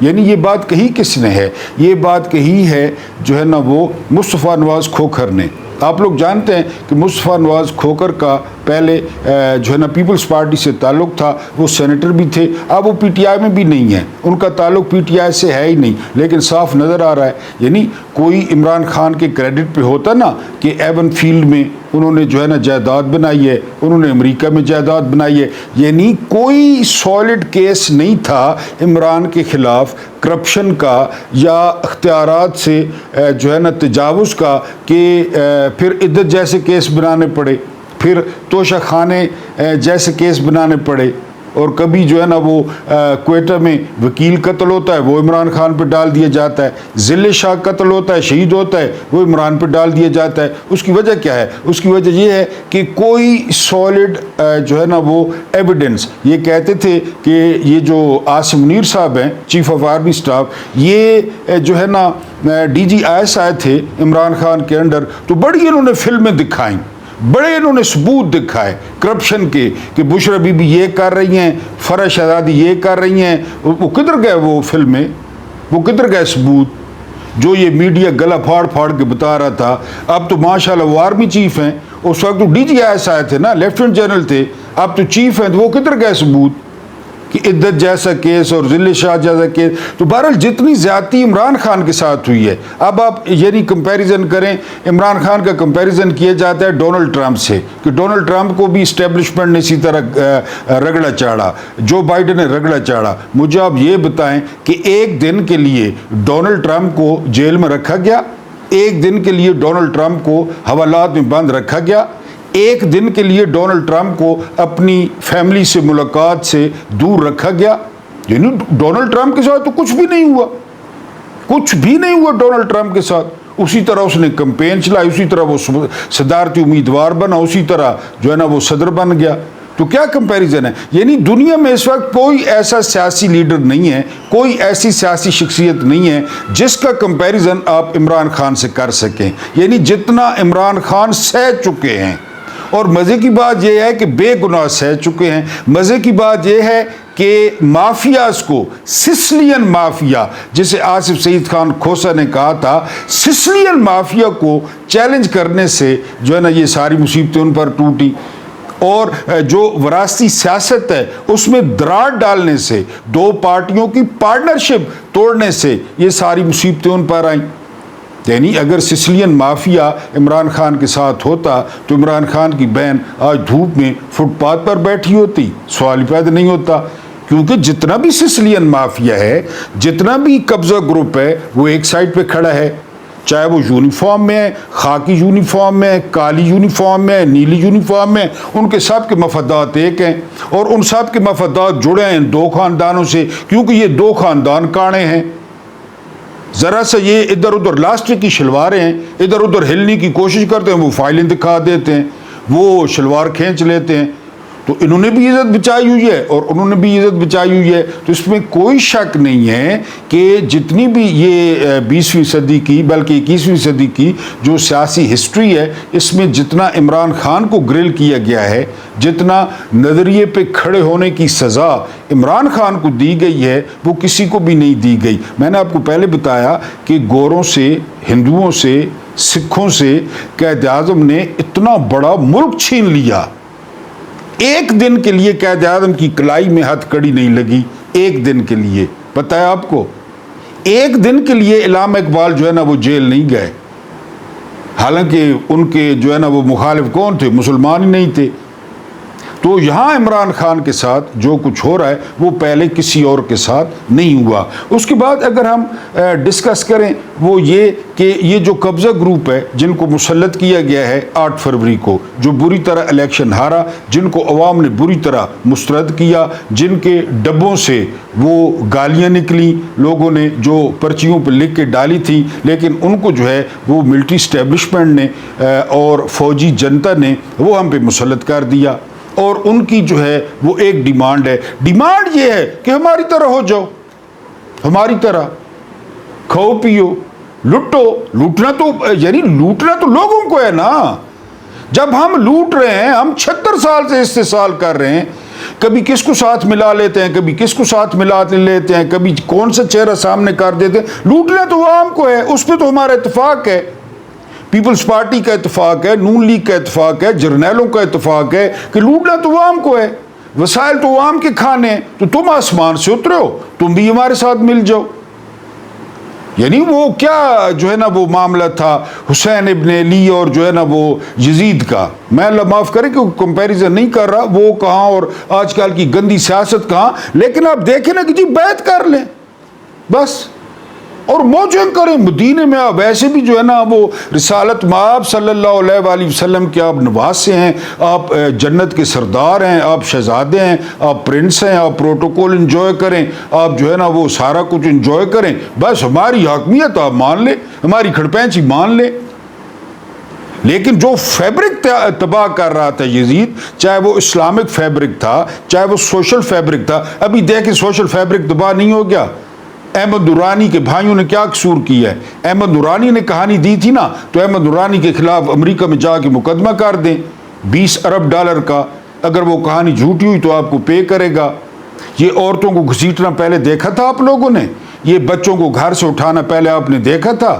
یعنی یہ بات کہی کس نے ہے؟ یہ بات کہی ہے جو ہے نا وہ مصطفیٰ نواز کھوکھر نے۔ آپ لوگ جانتے ہیں کہ مصطفیٰ نواز کھوکھر کا پہلے جو ہے نا پیپلز پارٹی سے تعلق تھا، وہ سینیٹر بھی تھے، اب وہ پی ٹی آئی میں بھی نہیں ہیں، ان کا تعلق پی ٹی آئی سے ہے ہی نہیں، لیکن صاف نظر آ رہا ہے۔ یعنی کوئی عمران خان کے کریڈٹ پہ ہوتا نا کہ ایون فیلڈ میں انہوں نے جو ہے نا جائیداد بنائی ہے، انہوں نے امریکہ میں جائیداد بنائی ہے، یعنی کوئی سالڈ کیس نہیں تھا عمران کے خلاف کرپشن کا یا اختیارات سے جو ہے نا تجاوز کا کہ پھر عدت جیسے کیس بنانے پڑے، پھر توشہ خانے جیسے کیس بنانے پڑے، اور کبھی جو ہے نا وہ کوئٹہ میں وکیل قتل ہوتا ہے وہ عمران خان پہ ڈال دیا جاتا ہے، ذل شاہ قتل ہوتا ہے، شہید ہوتا ہے، وہ عمران پہ ڈال دیا جاتا ہے۔ اس کی وجہ کیا ہے؟ اس کی وجہ یہ ہے کہ کوئی سالڈ جو ہے نا وہ ایویڈنس، یہ کہتے تھے کہ یہ جو عاصم منیر صاحب ہیں چیف آف آرمی اسٹاف، یہ جو ہے نا ڈی جی آئی ایس آئے تھے عمران خان کے انڈر، تو بڑی انہوں نے فلمیں دکھائیں، بڑے انہوں نے ثبوت دکھائے کرپشن کے کہ بشرا بی بی یہ کر رہی ہیں، فرح شہزادی یہ کر رہی ہیں۔ وہ کدھر گئے وہ فلمیں؟ وہ کدھر گئے ثبوت جو یہ میڈیا گلا پھاڑ پھاڑ کے بتا رہا تھا؟ اب تو ماشاءاللہ وہ آرمی چیف ہیں، اس وقت تو ڈی جی آئی ایس آئے تھے نا، لیفٹیننٹ جنرل تھے، اب تو چیف ہیں، تو وہ کدھر گئے ثبوت کہ عدت جیسا کیس اور ذل شاہ جیسا کیس؟ تو بہرحال جتنی زیادتی عمران خان کے ساتھ ہوئی ہے، اب آپ یعنی کمپیریزن کریں، عمران خان کا کمپیریزن کیا جاتا ہے ڈونلڈ ٹرمپ سے کہ ڈونلڈ ٹرمپ کو بھی اسٹیبلشمنٹ نے اسی طرح رگڑا چاڑا، جو بائیڈن نے رگڑا چاڑا۔ مجھے آپ یہ بتائیں کہ ایک دن کے لیے ڈونلڈ ٹرمپ کو جیل میں رکھا گیا، ایک دن کے لیے ڈونلڈ ٹرمپ کو حوالات میں بند رکھا گیا، ایک دن کے لیے ڈونلڈ ٹرمپ کو اپنی فیملی سے ملاقات سے دور رکھا گیا؟ یعنی ڈونلڈ ٹرمپ کے ساتھ تو کچھ بھی نہیں ہوا، کچھ بھی نہیں ہوا ڈونلڈ ٹرمپ کے ساتھ۔ اسی طرح اس نے کمپین چلائی، اسی طرح وہ صدارتی امیدوار بنا، اسی طرح جو ہے نا وہ صدر بن گیا۔ تو کیا کمپیریزن ہے؟ یعنی دنیا میں اس وقت کوئی ایسا سیاسی لیڈر نہیں ہے، کوئی ایسی سیاسی شخصیت نہیں ہے جس کا کمپیریزن آپ عمران خان سے کر سکیں۔ یعنی جتنا عمران خان سہ چکے ہیں، اور مزے کی بات یہ ہے کہ بے گناہ سہ چکے ہیں، مزے کی بات یہ ہے کہ مافیاز کو، سسلین مافیا جسے آصف سعید خان کھوسا نے کہا تھا، سسلین مافیا کو چیلنج کرنے سے جو ہے نا یہ ساری مصیبتیں ان پر ٹوٹی، اور جو وراثتی سیاست ہے اس میں دراڑ ڈالنے سے، دو پارٹیوں کی پارٹنرشپ توڑنے سے یہ ساری مصیبتیں ان پر آئیں۔ یعنی اگر سسلین مافیا عمران خان کے ساتھ ہوتا تو عمران خان کی بہن آج دھوپ میں فٹ پاتھ پر بیٹھی ہوتی، سوال پیدا نہیں ہوتا، کیونکہ جتنا بھی سسلین مافیا ہے، جتنا بھی قبضہ گروپ ہے، وہ ایک سائڈ پہ کھڑا ہے، چاہے وہ یونیفارم میں ہے، خاکی یونیفارم میں، کالی یونیفارم میں، نیلی یونیفارم میں، ان کے سب کے مفادات ایک ہیں، اور ان سب کے مفادات جڑے ہیں ان دو خاندانوں سے، کیونکہ یہ دو خاندان کاڑے ہیں۔ ذرا سا یہ ادھر ادھر لاسٹک کی شلواریں ہیں، ادھر ادھر ہلنے کی کوشش کرتے ہیں، وہ فائلیں دکھا دیتے ہیں، وہ شلوار کھینچ لیتے ہیں۔ تو انہوں نے بھی عزت بچائی ہوئی ہے اور انہوں نے بھی عزت بچائی ہوئی ہے، تو اس میں کوئی شک نہیں ہے کہ جتنی بھی یہ 20ویں صدی کی بلکہ 21ویں صدی کی جو سیاسی ہسٹری ہے، اس میں جتنا عمران خان کو گرل کیا گیا ہے، جتنا نظریے پہ کھڑے ہونے کی سزا عمران خان کو دی گئی ہے، وہ کسی کو بھی نہیں دی گئی۔ میں نے آپ کو پہلے بتایا کہ گوروں سے، ہندوؤں سے، سکھوں سے قائد اعظم نے اتنا بڑا ملک چھین لیا، ایک دن کے لیے قائد اعظم کی کلائی میں ہتھ کڑی نہیں لگی، ایک دن کے لیے۔ پتہ ہے آپ کو، ایک دن کے لیے علامہ اقبال جو ہے نا وہ جیل نہیں گئے، حالانکہ ان کے جو ہے نا وہ مخالف کون تھے؟ مسلمان ہی نہیں تھے۔ تو یہاں عمران خان کے ساتھ جو کچھ ہو رہا ہے وہ پہلے کسی اور کے ساتھ نہیں ہوا۔ اس کے بعد اگر ہم ڈسکس کریں وہ یہ کہ یہ جو قبضہ گروپ ہے جن کو مسلط کیا گیا ہے 8 فروری کو، جو بری طرح الیکشن ہارا، جن کو عوام نے بری طرح مسترد کیا، جن کے ڈبوں سے وہ گالیاں نکلی، لوگوں نے جو پرچیوں پہ لکھ کے ڈالی تھی، لیکن ان کو جو ہے وہ ملٹری اسٹیبلشمنٹ نے اور فوجی جنتا نے وہ ہم پہ مسلط کر دیا۔ اور ان کی جو ہے وہ ایک ڈیمانڈ ہے، ڈیمانڈ یہ ہے کہ ہماری طرح ہو جاؤ، ہماری طرح کھاؤ پیو لٹو۔ لوٹنا تو یعنی لوٹنا تو لوگوں کو ہے نا، جب ہم لوٹ رہے ہیں، ہم 76 سال سے استحصال کر رہے ہیں، کبھی کس کو ساتھ ملا لیتے ہیں، کبھی کس کو ساتھ ملا لیتے ہیں، کبھی کون سا چہرہ سامنے کر دیتے ہیں۔ لوٹنا تو عوام کو ہے، اس پہ تو ہمارا اتفاق ہے، پیپلز پارٹی کا اتفاق ہے، نون لیگ کا اتفاق ہے، جرنیلوں کا اتفاق ہے کہ لوٹنا تو عوام کو ہے، وسائل تو عوام کے کھانے ہیں، تو تم آسمان سے اترے ہو، تم بھی ہمارے ساتھ مل جاؤ۔ یعنی وہ کیا جو ہے نا وہ معاملہ تھا حسین ابن علی اور جو ہے نا وہ یزید کا، میں اللہ معاف کرے کہ کمپیریزن نہیں کر رہا وہ کہاں اور آج کل کی گندی سیاست کہاں، لیکن آپ دیکھیں نا کہ جی بیعت کر لیں بس اور موجیں کریں مدینے میں۔ آپ ویسے بھی جو ہے نا وہ رسالت مآب صلی اللہ علیہ وآلہ وسلم کے آپ نواسے ہیں، آپ جنت کے سردار ہیں، آپ شہزادے ہیں، آپ پرنس ہیں، آپ پروٹوکول انجوائے کریں، آپ جو ہے نا وہ سارا کچھ انجوائے کریں، بس ہماری حاکمیت آپ مان لیں، ہماری کھڑپینچی مان لیں۔ لیکن جو فیبرک تباہ کر رہا تھا یزید، چاہے وہ اسلامک فیبرک تھا، چاہے وہ سوشل فیبرک تھا، ابھی دیکھیں سوشل فیبرک تباہ نہیں ہو گیا۔ احمد نورانی کے بھائیوں نے کیا قصور کیا ہے؟ احمد نورانی نے کہانی دی تھی نا، تو احمد نورانی کے خلاف امریکہ میں جا کے مقدمہ کر دیں $20 ارب کا، اگر وہ کہانی جھوٹی ہوئی تو آپ کو پے کرے گا۔ یہ عورتوں کو گھسیٹنا پہلے دیکھا تھا آپ لوگوں نے، یہ بچوں کو گھر سے اٹھانا پہلے آپ نے دیکھا تھا،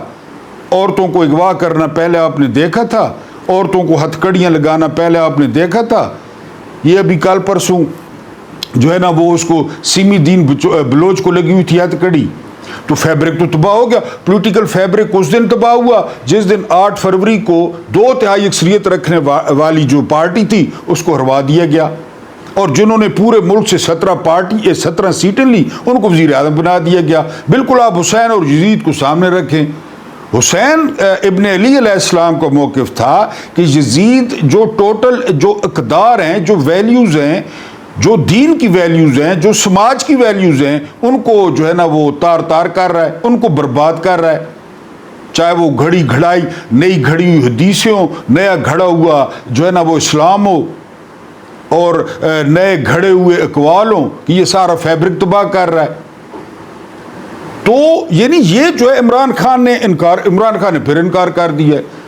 عورتوں کو اغوا کرنا پہلے آپ نے دیکھا تھا، عورتوں کو ہتھ کڑیاں لگانا پہلے آپ نے دیکھا تھا۔ یہ ابھی کل پرسوں جو ہے نا وہ اس کو سیمی دین بلوچ کو لگی ہوئی تھی ہتھ کڑی، تو فیبرک تو تباہ ہو گیا۔ پولیٹیکل فیبرک اس دن تباہ ہوا جس دن 8 فروری کو 2/3 اکثریت رکھنے والی جو پارٹی تھی اس کو ہروا دیا گیا، اور جنہوں نے پورے ملک سے 17 سیٹیں لی ان کو وزیر اعظم بنا دیا گیا۔ بالکل آپ حسین اور یزید کو سامنے رکھیں۔ حسین ابن علی علیہ السلام کا موقف تھا کہ یزید جو ٹوٹل جو اقدار ہیں، جو ویلیوز ہیں، جو دین کی ویلیوز ہیں، جو سماج کی ویلیوز ہیں، ان کو جو ہے نا وہ تار تار کر رہا ہے، ان کو برباد کر رہا ہے۔ چاہے وہ گھڑی گھڑائی نئی گھڑی ہوئی حدیثیں ہوں، نیا گھڑا ہوا جو ہے نا وہ اسلام ہو، اور نئے گھڑے ہوئے اقوال ہوں، کہ یہ سارا فیبرک تباہ کر رہا ہے۔ تو یعنی یہ جو ہے عمران خان نے پھر انکار کر دیا ہے۔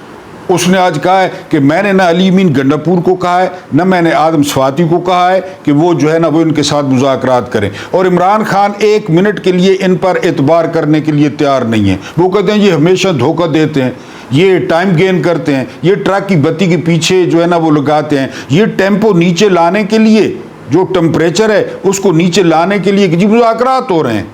اس نے آج کہا ہے کہ میں نے نہ علی امین گنڈاپور کو کہا ہے، نہ میں نے آدم صفاتی کو کہا ہے کہ وہ جو ہے نا وہ ان کے ساتھ مذاکرات کریں، اور عمران خان 1 منٹ کے لیے ان پر اعتبار کرنے کے لیے تیار نہیں ہے۔ وہ کہتے ہیں یہ ہمیشہ دھوکہ دیتے ہیں، یہ ٹائم گین کرتے ہیں، یہ ٹرک کی بتی کے پیچھے جو ہے نا وہ لگاتے ہیں، یہ ٹیمپو نیچے لانے کے لیے، جو ٹمپریچر ہے اس کو نیچے لانے کے لیے کہ جی مذاکرات ہو رہے ہیں،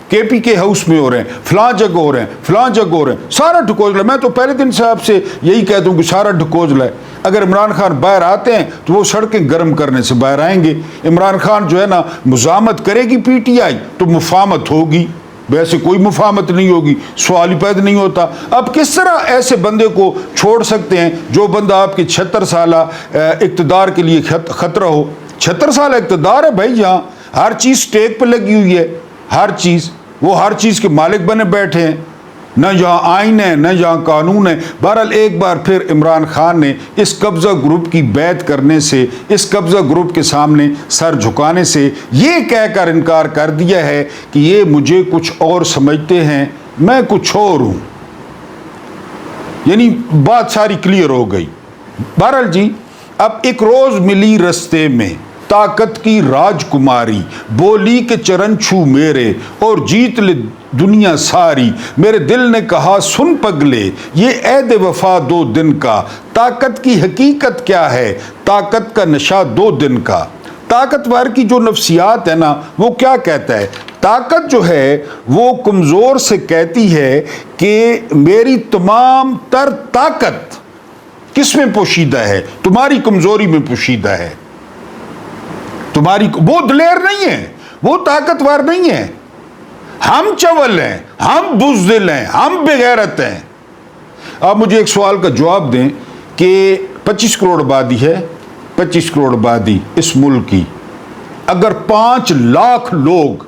کے پی کے ہاؤس میں ہو رہے ہیں، فلاں جگہ ہو رہے ہیں، فلاں جگہ ہو رہے ہیں، سارا ڈھکوزلا۔ میں تو پہلے دن سے آپ سے یہی کہتا ہوں کہ سارا ڈھکوزلا ہے۔ اگر عمران خان باہر آتے ہیں تو وہ سڑکیں گرم کرنے سے باہر آئیں گے۔ عمران خان جو ہے نا مزاحمت کرے گی پی ٹی آئی تو مفاہمت ہوگی، ویسے کوئی مفاہمت نہیں ہوگی، سوال ہی پیدا نہیں ہوتا۔ اب کس طرح ایسے بندے کو چھوڑ سکتے ہیں جو بندہ آپ کے 76 سالہ اقتدار کے لیے خطرہ ہو؟ 76 سالہ اقتدار ہے بھائی، یہاں ہر چیز سٹیک پہ لگی ہوئی ہے، ہر چیز، وہ ہر چیز کے مالک بنے بیٹھے ہیں، نہ یہاں آئین ہے نہ یہاں قانون ہے۔ بہرحال ایک بار پھر عمران خان نے اس قبضہ گروپ کی بیعت کرنے سے، اس قبضہ گروپ کے سامنے سر جھکانے سے یہ کہہ کر انکار کر دیا ہے کہ یہ مجھے کچھ اور سمجھتے ہیں، میں کچھ اور ہوں۔ یعنی بات ساری کلیئر ہو گئی۔ بہرحال جی، اب ایک روز ملی رستے میں طاقت کی راج کماری، بولی کے چرن چھو میرے اور جیت لے دنیا ساری، میرے دل نے کہا سن پگلے یہ عہد وفا 2 دن کا، طاقت کی حقیقت کیا ہے، طاقت کا نشہ 2 دن کا۔ طاقتور کی جو نفسیات ہے نا وہ کیا کہتا ہے؟ طاقت جو ہے وہ کمزور سے کہتی ہے کہ میری تمام تر طاقت کس میں پوشیدہ ہے؟ تمہاری کمزوری میں پوشیدہ ہے۔ وہ دلیر نہیں ہے، وہ طاقتور نہیں ہے، ہم چول ہیں، ہم بزدل ہیں، ہم بغیرت ہیں۔ آپ مجھے ایک سوال کا جواب دیں کہ 25 کروڑ آبادی ہے، 25 کروڑ آبادی اس ملک کی، اگر 5 لاکھ لوگ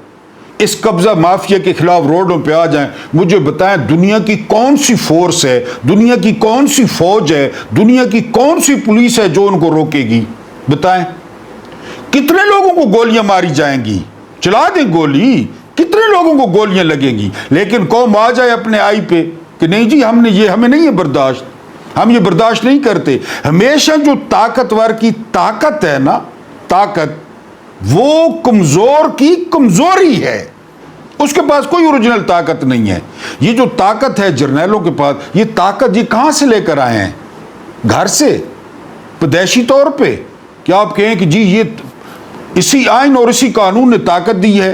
اس قبضہ مافیا کے خلاف روڈوں پہ آ جائیں، مجھے بتائیں دنیا کی کون سی فورس ہے، دنیا کی کون سی فوج ہے، دنیا کی کون سی پولیس ہے جو ان کو روکے گی؟ بتائیں کتنے لوگوں کو گولیاں ماری جائیں گی؟ چلا دیں گولی، کتنے لوگوں کو گولیاں لگیں گی؟ لیکن قوم آ جائے اپنے آئی پہ کہ نہیں جی ہمیں نہیں ہے برداشت، ہم یہ برداشت نہیں کرتے۔ ہمیشہ جو طاقتور کی طاقت ہے نا، طاقت وہ کمزور کی کمزوری ہے، اس کے پاس کوئی اوریجنل طاقت نہیں ہے۔ یہ جو طاقت ہے جرنیلوں کے پاس، یہ طاقت یہ کہاں سے لے کر آئے ہیں؟ گھر سے، پیدائشی طور پہ؟ کیا آپ کہیں کہ جی یہ اسی آئین اور اسی قانون نے طاقت دی ہے؟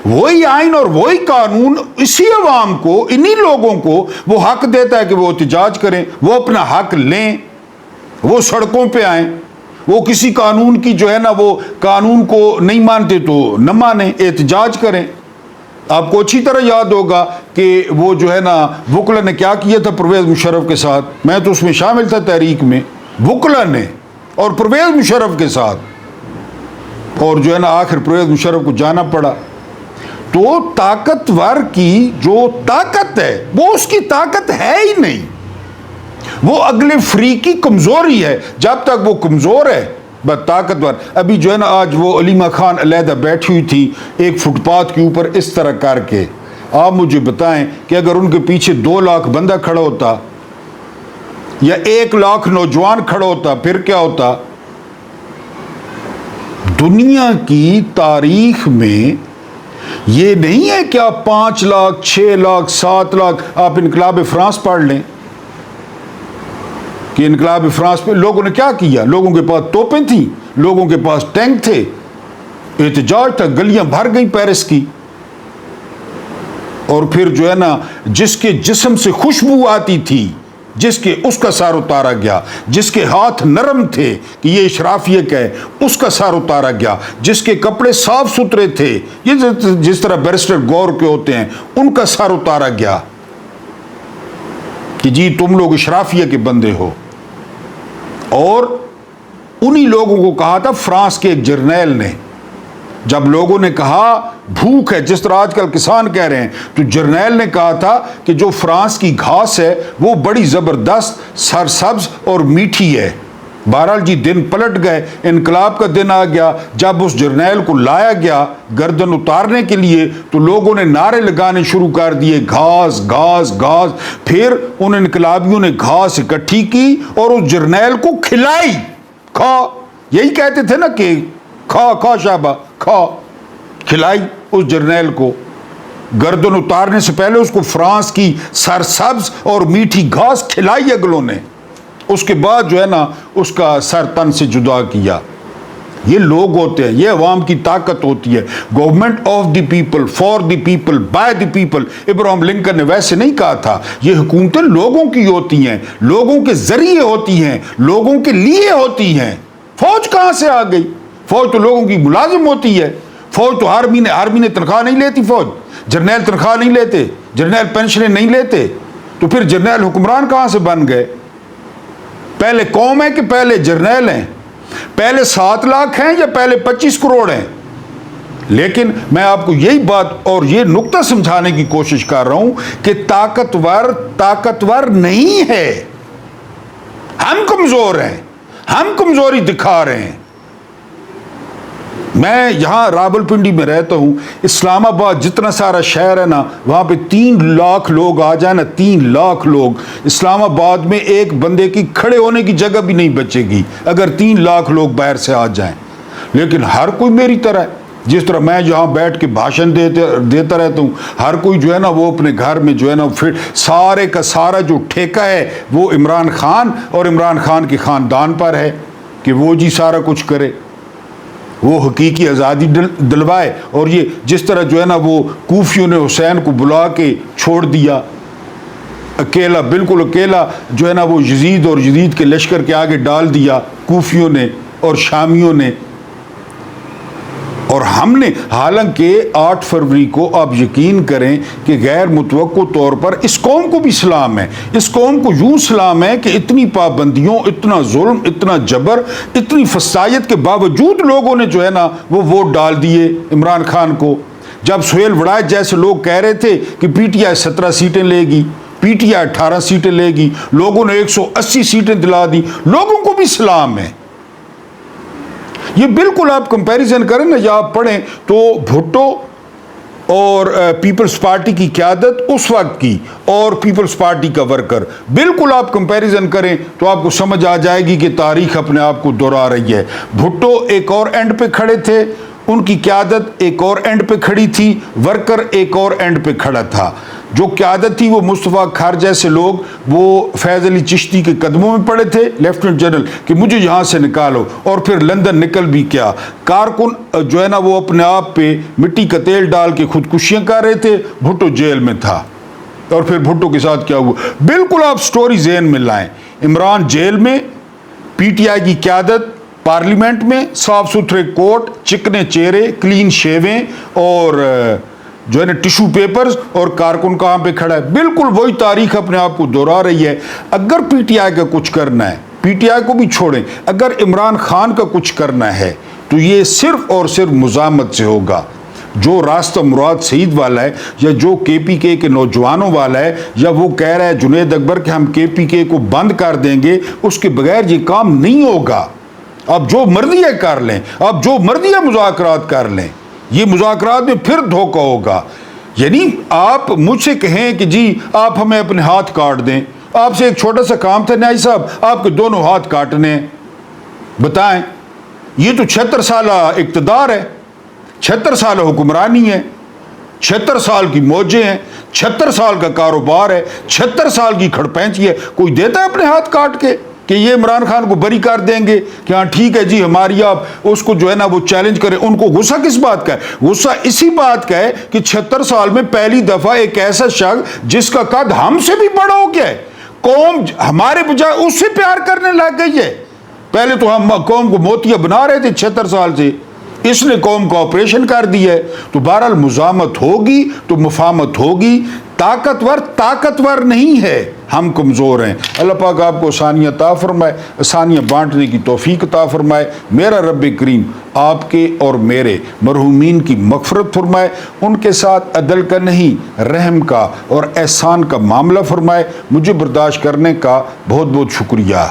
وہی آئین اور وہی قانون اسی عوام کو، انہی لوگوں کو وہ حق دیتا ہے کہ وہ احتجاج کریں، وہ اپنا حق لیں، وہ سڑکوں پہ آئیں، وہ کسی قانون کی جو ہے نا وہ قانون کو نہیں مانتے تو نہ مانیں، احتجاج کریں۔ آپ کو اچھی طرح یاد ہوگا کہ وہ جو ہے نا وکلا نے کیا کیا تھا پرویز مشرف کے ساتھ، میں تو اس میں شامل تھا تحریک میں، وکلا نے اور پرویز مشرف کے ساتھ، اور جو ہے نا آخر پرویز مشرف کو جانا پڑا۔ تو طاقتور کی جو طاقت ہے وہ اس کی طاقت ہے ہی نہیں، وہ اگلے فریق کی کمزوری ہے۔ جب تک وہ کمزور ہے بس طاقتور۔ ابھی جو ہے نا آج وہ علیمہ خان علیحدہ بیٹھی ہوئی تھی ایک فٹ پاتھ کے اوپر اس طرح کر کے، آپ مجھے بتائیں کہ اگر ان کے پیچھے 2 لاکھ بندہ کھڑا ہوتا یا 1 لاکھ نوجوان کھڑا ہوتا پھر کیا ہوتا؟ دنیا کی تاریخ میں یہ نہیں ہے کہ آپ 5 لاکھ 6 لاکھ 7 لاکھ، آپ انقلاب فرانس پڑھ لیں کہ انقلاب فرانس پہ لوگوں نے کیا کیا؟ لوگوں کے پاس توپیں تھیں، لوگوں کے پاس ٹینک تھے، احتجاج تھا، گلیاں بھر گئیں پیرس کی، اور پھر جو ہے نا جس کے جسم سے خوشبو آتی تھی، جس کے اس کا سر اتارا گیا، جس کے ہاتھ نرم تھے کہ یہ اشرافیت ہے اس کا سر اتارا گیا، جس کے کپڑے صاف ستھرے تھے یہ جس طرح بیرسٹر گور کے ہوتے ہیں ان کا سر اتارا گیا کہ جی تم لوگ اشرافیہ کے بندے ہو۔ اور انہی لوگوں کو کہا تھا فرانس کے ایک جرنیل نے، جب لوگوں نے کہا بھوک ہے جس طرح آج کل کسان کہہ رہے ہیں، تو جرنیل نے کہا تھا کہ جو فرانس کی گھاس ہے وہ بڑی زبردست سرسبز اور میٹھی ہے۔ بہرحال جی دن پلٹ گئے، انقلاب کا دن آ گیا۔ جب اس جرنیل کو لایا گیا گردن اتارنے کے لیے تو لوگوں نے نعرے لگانے شروع کر دیے، گھاس گھاس گھاس۔ پھر ان انقلابیوں نے گھاس اکٹھی کی اور اس جرنیل کو کھلائی، کھا، یہی کہتے تھے نا کہ کھا کھا شابہ کھا، کھلائی اس جرنیل کو۔ گردن اتارنے سے پہلے اس کو فرانس کی سرسبز اور میٹھی گھاس کھلائی اگلوں نے، اس کے بعد جو ہے نا اس کا سر تن سے جدا کیا۔ یہ لوگ ہوتے ہیں، یہ عوام کی طاقت ہوتی ہے۔ Government of the people, for the people, by the people. Abraham Lincoln نے ویسے نہیں کہا تھا، یہ حکومتیں لوگوں کی ہوتی ہیں، لوگوں کے ذریعے ہوتی ہیں، لوگوں کے لیے ہوتی ہیں۔ فوج کہاں سے آ گئی؟ فوج تو لوگوں کی ملازم ہوتی ہے، فوج تو آرمی نے تنخواہ نہیں لیتی، فوج جرنیل تنخواہ نہیں لیتے، جرنیل پینشنیں نہیں لیتے، تو پھر جرنیل حکمران کہاں سے بن گئے؟ پہلے قوم ہے کہ پہلے جرنیل ہیں؟ پہلے 7 لاکھ ہیں یا پہلے 25 کروڑ ہیں؟ لیکن میں آپ کو یہی بات اور یہ نقطہ سمجھانے کی کوشش کر رہا ہوں کہ طاقتور نہیں ہے، ہم کمزور ہیں، ہم کمزوری دکھا رہے ہیں۔ میں یہاں راولپنڈی میں رہتا ہوں، اسلام آباد جتنا سارا شہر ہے نا وہاں پہ 3 لاکھ لوگ آ جائیں نا، 3 لاکھ لوگ، اسلام آباد میں ایک بندے کی کھڑے ہونے کی جگہ بھی نہیں بچے گی اگر 3 لاکھ لوگ باہر سے آ جائیں۔ لیکن ہر کوئی میری طرح ہے، جس طرح میں یہاں بیٹھ کے بھاشن دیتا رہتا ہوں، ہر کوئی جو ہے نا وہ اپنے گھر میں جو ہے نا پھر سارے کا سارا جو ٹھیکہ ہے وہ عمران خان اور عمران خان کے خاندان پر ہے کہ وہ جی سارا کچھ کرے، وہ حقیقی آزادی دلوائے۔ اور یہ جس طرح جو ہے نا وہ کوفیوں نے حسین کو بلا کے چھوڑ دیا اکیلا، بالکل اکیلا جو ہے نا وہ یزید اور یزید کے لشکر کے آگے ڈال دیا کوفیوں نے اور شامیوں نے۔ اور ہم نے حالانکہ 8 فروری کو آپ یقین کریں کہ غیر متوقع طور پر اس قوم کو بھی سلام ہے، اس قوم کو یوں سلام ہے کہ اتنی پابندیوں، اتنا ظلم، اتنا جبر، اتنی فسادیت کے باوجود لوگوں نے جو ہے نا وہ ووٹ ڈال دیے عمران خان کو۔ جب سہیل وڑائچ جیسے لوگ کہہ رہے تھے کہ پی ٹی آئی 17 سیٹیں لے گی، پی ٹی آئی 18 سیٹیں لے گی، لوگوں نے 180 سیٹیں دلا دی، لوگوں کو بھی سلام ہے۔ یہ بالکل آپ کمپیریزن کریں نا یا آپ پڑھیں تو بھٹو اور پیپلز پارٹی کی قیادت اس وقت کی اور پیپلز پارٹی کا ورکر، بالکل آپ کمپیریزن کریں تو آپ کو سمجھ آ جائے گی کہ تاریخ اپنے آپ کو دہرا رہی ہے۔ بھٹو ایک اور اینڈ پہ کھڑے تھے، ان کی قیادت ایک اور اینڈ پہ کھڑی تھی، ورکر ایک اور اینڈ پہ کھڑا تھا۔ جو قیادت تھی وہ مصطفیٰ کھار جیسے لوگ، وہ فیض علی چشتی کے قدموں میں پڑے تھے لیفٹیننٹ جنرل کہ مجھے یہاں سے نکالو، اور پھر لندن نکل بھی کیا۔ کارکن جو ہے نا وہ اپنے آپ پہ مٹی کا تیل ڈال کے خودکشیاں کر رہے تھے، بھٹو جیل میں تھا۔ اور پھر بھٹو کے ساتھ کیا ہوا، بالکل آپ سٹوری ذہن میں لائیں۔ عمران جیل میں، پی ٹی آئی کی قیادت پارلیمنٹ میں، صاف ستھرے کوٹ، چکنے چہرے، کلین شیویں، اور جو ہے نا ٹیشو پیپرز، اور کارکن کہاں پہ کھڑا ہے، بالکل وہی تاریخ اپنے آپ کو دہرا رہی ہے۔ اگر پی ٹی آئی کا کچھ کرنا ہے، پی ٹی آئی کو بھی چھوڑیں، اگر عمران خان کا کچھ کرنا ہے تو یہ صرف اور صرف مزاحمت سے ہوگا۔ جو راستہ مراد سعید والا ہے، یا جو کے پی کے نوجوانوں والا ہے، یا وہ کہہ رہا ہے جنید اکبر کہ ہم کے پی کے کو بند کر دیں گے، اس کے بغیر یہ کام نہیں ہوگا۔ آپ جو مرضی ہے کر لیں، آپ جو مرضی ہے مذاکرات کر لیں، یہ مذاکرات میں پھر دھوکہ ہوگا۔ یعنی آپ مجھ سے کہیں کہ جی آپ ہمیں اپنے ہاتھ کاٹ دیں، آپ سے ایک چھوٹا سا کام تھا نیائی صاحب، آپ کے دونوں ہاتھ کاٹنے، بتائیں، یہ تو 76 سالہ اقتدار ہے، 76 سال حکمرانی ہے، 76 سال کی موجیں ہیں، 76 سال کا کاروبار ہے، 76 سال کی کھڑپینچی ہے۔ کوئی دیتا ہے اپنے ہاتھ کاٹ کے کہ یہ عمران خان کو بری کر دیں گے کہ ہاں ٹھیک ہے جی ہماری، آپ اس کو جو ہے نا وہ چیلنج کریں؟ ان کو غصہ کس بات کا ہے؟ غصہ اسی بات کا ہے کہ 76 سال میں پہلی دفعہ ایک ایسا شخص جس کا قد ہم سے بھی بڑا ہو گیا ہے، قوم ہمارے بجائے اس سے پیار کرنے لگ گئی ہے۔ پہلے تو ہم قوم کو موتیا بنا رہے تھے 76 سال سے، اس نے قوم کو آپریشن کر دی ہے۔ تو بہرحال مزاحمت ہوگی تو مفاہمت ہوگی۔ طاقتور نہیں ہے، ہم کمزور ہیں۔ اللہ پاک آپ کو آسانیاں عطا فرمائے، آسانیاں بانٹنے کی توفیق عطا فرمائے۔ میرا رب کریم آپ کے اور میرے مرحومین کی مغفرت فرمائے، ان کے ساتھ عدل کا نہیں رحم کا اور احسان کا معاملہ فرمائے۔ مجھے برداشت کرنے کا بہت بہت شکریہ۔